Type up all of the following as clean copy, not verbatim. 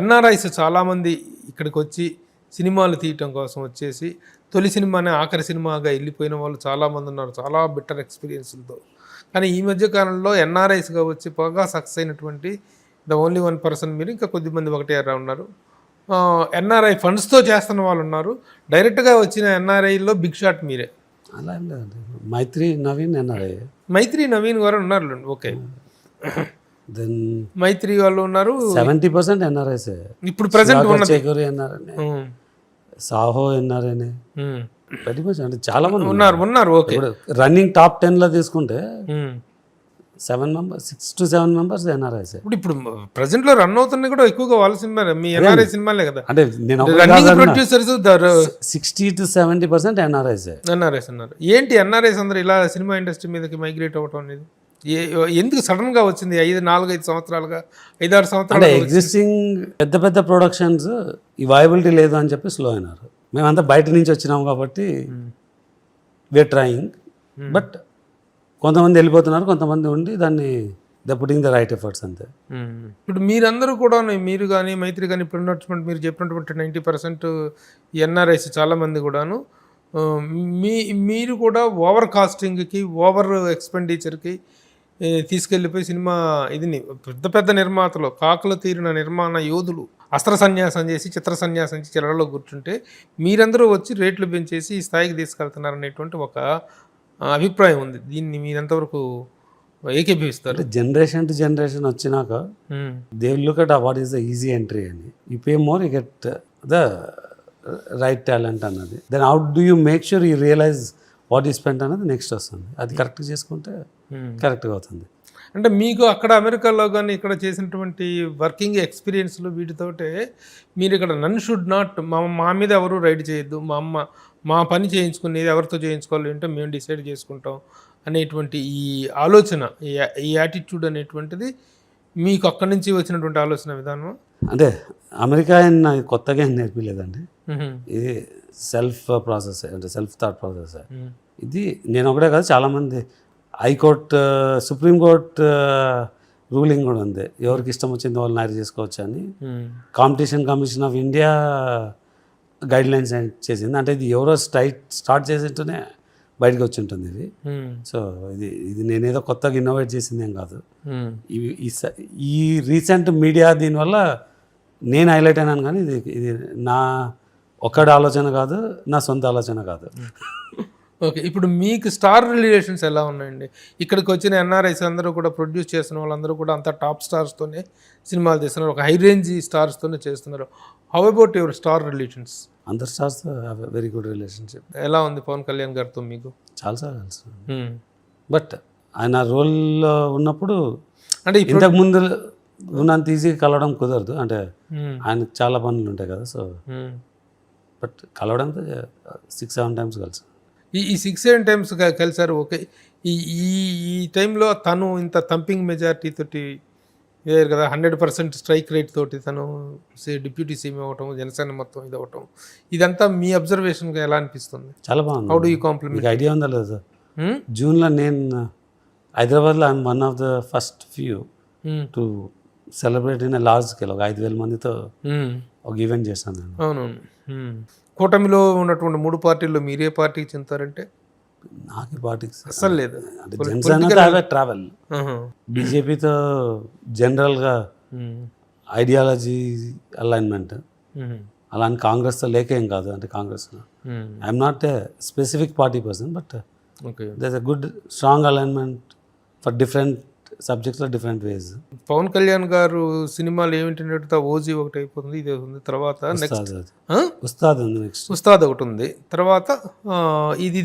NRIs చాలామంది ఇక్కడికి వచ్చి సినిమాలు తీయటం కోసం వచ్చేసి తొలి సినిమానే ఆఖరి సినిమాగా వెళ్ళిపోయిన వాళ్ళు చాలామంది ఉన్నారు, చాలా బెటర్ ఎక్స్పీరియన్స్లతో. కానీ ఈ మధ్య కాలంలో ఎన్ఆర్ఐస్గా వచ్చి బాగా సక్సెస్ అయినటువంటి ద ఓన్లీ 1% మీరు, ఇంకా కొద్దిమంది ఒకటే ఉన్నారు. ఎన్ఆర్ఐ ఫండ్స్తో చేస్తున్న వాళ్ళు ఉన్నారు. డైరెక్ట్గా వచ్చిన ఎన్ఆర్ఐలో బిగ్ షాట్ మీరే. అలా ఏం లేదండి. మైత్రి నవీన్ ఎన్ఆర్ఐ. మైత్రి నవీన్ గారు ఉన్నారు. ఓకే, దెన్ మైత్రి వాళ్ళు ఉన్నారు. 70% ఎన్ఆర్ఐస్. ఇప్పుడు ప్రజెంట్ చేకూరి ఎన్ఆర్ఐ, సాహో ఎన్ఆర్ఐనే, వెరీ మచ్ అంటే చాలా మంది ఉన్నారు. ఓకే, రన్నింగ్ టాప్ 10 తీసుకుంటే 6 to 7 members ఎన్ఆర్ఐస్. ఇప్పుడు ప్రజెంట్ లో రన్ అవుతున్నాయి కూడా ఎక్కువగా వాళ్ళ సినిమాలే, మీ ఎన్ఆర్ఐ సినిమాలే కదా. అంటే నేను ప్రొడ్యూసర్స్ 60 to 70% ఎన్ఆర్ఐస్ అన్నారు. ఏంటి ఎన్ఆర్ఐస్ అందరూ ఇలా సినిమా ఇండస్ట్రీ మీదకి మైగ్రేట్ అవ్వటం అనేది ఎందుకు సడన్ గా వచ్చింది? 4-5 సంవత్సరాలుగా, 5-6 సంవత్సరాలు ఎగ్జిస్టింగ్ పెద్ద పెద్ద ప్రొడక్షన్స్ ఈ వయబిలిటీ లేదు అని చెప్పి స్లో అయినారు. మేమంతా బయట నుంచి వచ్చినాము కాబట్టి వీఆర్ ట్రయింగ్, బట్ కొంతమంది వెళ్ళిపోతున్నారు, కొంతమంది ఉండి దాన్ని the putting the right efforts అంతే. ఇప్పుడు మీరందరూ కూడా, మీరు కానీ మైత్రి కానీ ఇప్పుడు ఉన్నటువంటి మీరు చెప్పినటువంటి 90% ఎన్ఆర్ఐస్ చాలామంది కూడాను మీరు కూడా ఓవర్ కాస్టింగ్కి, ఓవర్ ఎక్స్పెండిచర్కి తీసుకెళ్ళిపోయి సినిమా ఇదిని పెద్ద పెద్ద నిర్మాతలు, కాకులు తీరిన నిర్మాణ యోధులు అస్త్ర సన్యాసం చేసి, చిత్ర సన్యాసం చేసి చెరలో కూర్చుంటే మీరందరూ వచ్చి రేట్లు పెంచేసి ఈ స్థాయికి తీసుకెళ్తున్నారు అనేటువంటి ఒక అభిప్రాయం ఉంది. దీన్ని మీరు ఎంతవరకు ఏకీభవిస్తారు? జనరేషన్ టు జనరేషన్ వచ్చినాక they will look at what is the easy entry అని. You pay more, you get the right talent అన్నది. Then how do you make sure you realize what you spend అనేది next వస్తుంది. అది కరెక్ట్గా చేసుకుంటే కరెక్ట్గా అవుతుంది. అంటే మీకు అక్కడ అమెరికాలో కానీ ఇక్కడ చేసినటువంటి వర్కింగ్ ఎక్స్పీరియన్స్లు వీటితోటే మీరు ఇక్కడ నన్ను షుడ్ నాట్, మా మీద ఎవరు రైడ్ చేయొద్దు, మా పని చేయించుకునేది ఎవరితో చేయించుకోవాలి అంటే మేము డిసైడ్ చేసుకుంటాం అనేటువంటి ఈ ఆలోచన, ఈ యాటిట్యూడ్ అనేటువంటిది మీకు అక్కడి నుంచి వచ్చినటువంటి ఆలోచన విధానం. అంటే అమెరికా కొత్తగా ఏం నేర్పిలేదండి. ఇది సెల్ఫ్ ప్రాసెస్, అంటే సెల్ఫ్ థాట్ ప్రాసెస్. ఇది నేను ఒకటే కాదు, చాలామంది హైకోర్టు, సుప్రీంకోర్టు రూలింగ్ కూడా ఉంది, ఎవరికి ఇష్టం వచ్చింది వాళ్ళు మ్యారేజ్ చేసుకోవచ్చు అని. Competition commission of India guide lines చేసింది. అంటే ఇది ఎవరో స్టార్ట్ చేసింటూనే బయటకు వచ్చి ఉంటుంది ఇది. సో ఇది నేనేదో కొత్తగా ఇన్నోవేట్ చేసింది ఏం కాదు. ఈ రీసెంట్ మీడియా దీనివల్ల నేను హైలైట్ అయినాను, కానీ ఇది నా ఒక్కడి ఆలోచన కాదు, నా సొంత ఆలోచన కాదు. ఓకే, ఇప్పుడు మీకు స్టార్ రిలేషన్స్ ఎలా ఉన్నాయండి? ఇక్కడికి వచ్చిన ఎన్ఆర్ఐస్ అందరూ కూడా ప్రొడ్యూస్ చేసిన వాళ్ళందరూ కూడా అంతా టాప్ స్టార్స్తోనే సినిమాలు తీస్తున్నారు, ఒక హై రేంజ్ స్టార్స్తోనే చేస్తున్నారు. How about your star relations? అందరు స్టార్స్ వెరీ గుడ్ రిలేషన్షిప్. ఎలా ఉంది పవన్ కళ్యాణ్ గారితో మీకు? చాలాసార్లు తెలుసు, బట్ ఆయన రోల్లో ఉన్నప్పుడు అంటే ఇంతకు ముందు ఉన్నంత ఈజీగా కలవడం కుదరదు. అంటే ఆయనకు చాలా పనులు ఉంటాయి కదా. సో బట్ కలవడంతో 6-7 times కలిసి, ఈ 6-7 times కలిసారు. ఓకే, ఈ టైంలో తను ఇంత థంపింగ్ మెజారిటీ తోటి వేరు కదా, 100% స్ట్రైక్ రేట్ తోటి తను డిప్యూటీ సీఎం అవ్వటం, జనసేన మొత్తం ఇది అవ్వటం, ఇదంతా మీ అబ్జర్వేషన్గా ఎలా అనిపిస్తుంది? చాలా బాగుంది. How do you compliment? Idea ఉందా లేదా? జూన్లో నేను హైదరాబాద్లో I'm one of the first few to celebrate in large scale. ఒక 5,000 మందితో ఒక ఈవెంట్ చేశాను నేను. అవునవును. కూటమిలో ఉన్నటువంటి 3 పార్టీల్లో మీరే పార్టీకి చెందుతారంటే? నాకు పార్టీకి అసలు లేదు. అంటే జనసేన ట్రావెల్, బీజేపీతో జనరల్గా ఐడియాలజీ అలైన్మెంట్, అలా అని కాంగ్రెస్తో లేకేం కాదు. అంటే కాంగ్రెస్లో I'm not a specific party person, but there a good strong alignment for different సబ్జెక్ట్స్లో డిఫరెంట్ వేస్. పవన్ కళ్యాణ్ గారు సినిమాలు ఏమిటంటే ఓజీ ఒకటి అయిపోతుంది, ఇది ఉంది, తర్వాత నెక్స్ట్ ఉస్తాద్ ఉంది, నెక్స్ట్ ఉస్తాద్ ఒకటి ఉంది, తర్వాత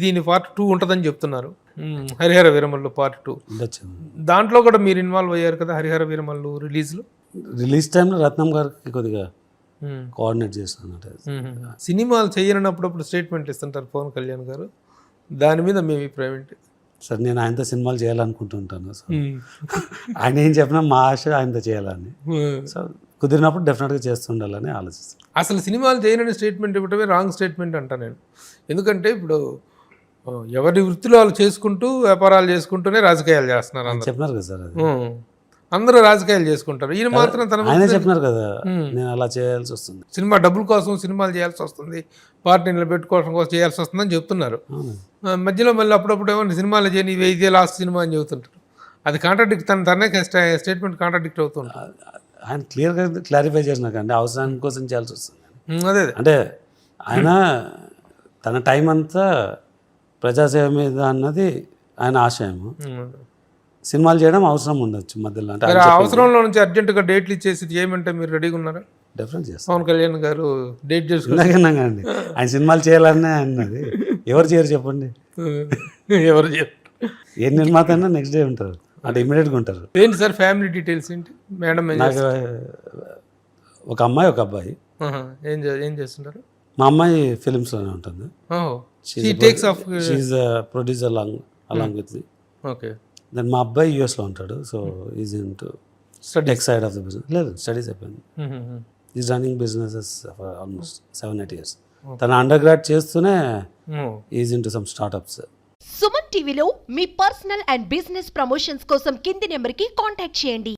దీని పార్ట్ 2 ఉంటుందని చెప్తున్నారు. హరిహర వీరమల్లు పార్ట్ 2 దాంట్లో కూడా మీరు ఇన్వాల్వ్ అయ్యారు కదా. హరిహర వీరమల్లు రిలీజ్ టైంలో రత్నం గారికి కొద్దిగా కోఆర్డినేట్ చేస్తున్నట్టు. సినిమాలు చేయనప్పుడప్పుడు స్టేట్మెంట్ ఇస్తుంటారు పవన్ కళ్యాణ్ గారు, దాని మీద మీ అభిప్రాయం ఏంటి? సార్ నేను ఆయనతో సినిమాలు చేయాలనుకుంటుంటాను. సో ఆయన ఏం చెప్పినా మా ఆశ ఆయనతో చేయాలని. సో కుదిరినప్పుడు డెఫినెట్గా చేస్తుండాలని ఆలోచిస్తాను. అసలు సినిమాలు చేయనని స్టేట్మెంట్ ఇవ్వటమే రాంగ్ స్టేట్మెంట్ అంటా నేను. ఎందుకంటే ఇప్పుడు ఎవరి వృత్తిలో వాళ్ళు చేసుకుంటూ వ్యాపారాలు చేసుకుంటూనే రాజకీయాలు చేస్తున్నారు చెప్పినారు కదా సార్. అది అందరూ రాజకీయాలు చేసుకుంటారు, ఈయన మాత్రం తన ఆయనే చెప్పినారు కదా నేను అలా చేయాల్సి వస్తుంది. సినిమా డబ్బుల కోసం సినిమాలు చేయాల్సి వస్తుంది, పార్టీని పెట్టుకోవడం కోసం చేయాల్సి వస్తుందని చెప్తున్నారు. మధ్యలో మళ్ళీ అప్పుడప్పుడు ఏమో సినిమాలు చేయని ఇదే లాస్ట్ సినిమా అని చెబుతుంటారు. అది కాంట్రాడిక్ట్, తనే స్టేట్మెంట్ కాంట్రాడిక్ట్ అవుతుంటారు. ఆయన క్లియర్గా క్లారిఫై చేసినాకండి అవసరానికి కోసం చేయాల్సి వస్తుంది. అదే అంటే ఆయన తన టైం అంతా ప్రజాసేవ మీద అన్నది ఆయన ఆశయము. సినిమాలు చేయడం అవసరం ఉండొచ్చు మధ్యలో, అంటే అవసరంలో నుంచి అర్జెంటుగా డేట్లు ఇచ్చేసి చేయమంటే మీరు రెడీగా ఉన్నారా? డెఫినెట్ చేస్తాం. పవన్ కళ్యాణ్ గారు డేట్ చేసుకున్నాకండి ఆయన సినిమాలు చేయాలనే అన్నది. ఎవరు చేయరు చెప్పండి? ఎవరు చేయరు? ఏ నిర్మాత అయినా నెక్స్ట్ డే ఉంటారు, అంటే ఇమీడియట్గా ఉంటారు. ఏంటి సార్ ఫ్యామిలీ డీటెయిల్స్ ఏంటి మేడం? నాకు ఒక అమ్మాయి ఒక అబ్బాయి. ఏం చేస్తుంటారు? మా అమ్మాయి ఫిలిమ్స్లోనే ఉంటుంది. She producer along with me. Okay. Then మా అబ్బాయి యూఎస్లో ఉంటాడు, so is into tech side of the business. లేదు, స్టడీస్ అయిపోయింది. Is running businesses for almost 7-8 years. తన అండర్ గ్రాడ్ చేస్తూనే is into some startups. Suman టీవీలో మీ పర్సనల్ అండ్ బిజినెస్ ప్రమోషన్స్ కోసం కింది నెంబర్కి కాంటాక్ట్ చేయండి.